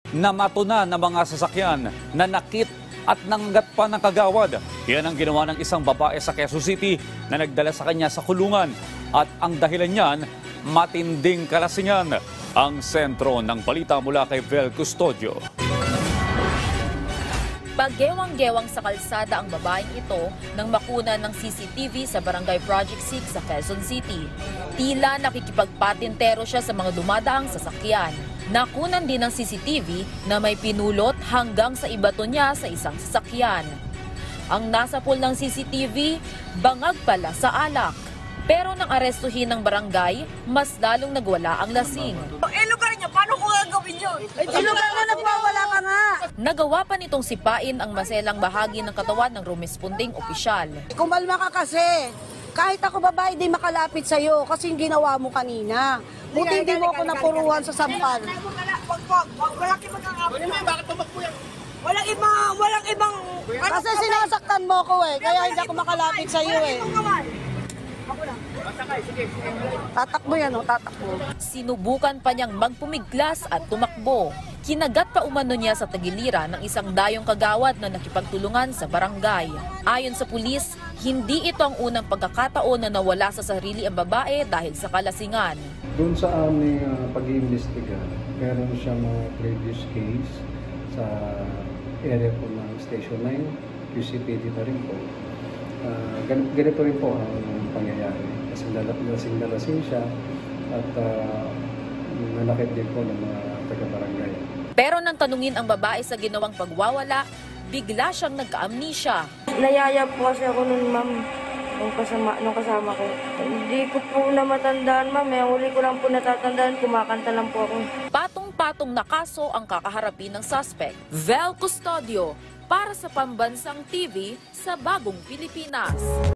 Namatuna ng mga sasakyan, nanakit at nangat pa ng kagawad. Yan ang ginawa ng isang babae sa Quezon City na nagdala sa kanya sa kulungan. At ang dahilan niyan, matinding kalasingan. Ang sentro ng balita mula kay Vel Custodio. Paggewang-gewang sa kalsada ang babaeng ito nang makuna ng CCTV sa Barangay Project 6 sa Quezon City. Tila nakikipagpatintero siya sa mga dumadaang sasakyan. Nakunan din ng CCTV na may pinulot hanggang sa ibato niya sa isang sasakyan. Ang nasa pool ng CCTV, bangag pala sa alak. Pero nang arestuhin ng barangay, mas lalong nagwala ang lasing. Lugar niya, paano ko gagawin yun? Lugar na nagpawala ka nga. Nagawa pa nitong sipain ang maselang bahagi ng katawan ng rumesponding opisyal. Kumalma ka kasi. Kahit ako babae, di makalapit sa'yo kasi yung ginawa mo kanina. Buti hindi mo ako napuruhan sa sampal. Walang ibang... Kasi sinasaktan mo ko kaya hindi ako makalapit sa'yo Tatakbo yan tatakbo. Sinubukan pa niyang magpumiglas at tumakbo. Kinagat pa umano niya sa tagiliran ng isang dayong kagawad na nakipagtulungan sa barangay. Ayon sa pulis, hindi ito ang unang pagkakataon na nawala sa sarili ang babae dahil sa kalasingan. Doon sa aming pag-iimbestiga, meron siyang previous case sa area po ng Station 9, QCPD na rin po. Ganito rin po ang pangyayari. Kasi nalasing siya at nanakit din po ng mga taga-barangay. Pero nang tanungin ang babae sa ginawang pagwawala, bigla siyang nagka-amnesia. Nayaya po kasi ako nun, ma'am, nung kasama ko. Hindi ko po na matandaan, ma'am. Huli ko lang po natatandaan, kumakanta lang po ako. Patong-patong na kaso ang kakaharapin ng suspect. Vel Custodio, para sa Pambansang TV sa Bagong Pilipinas.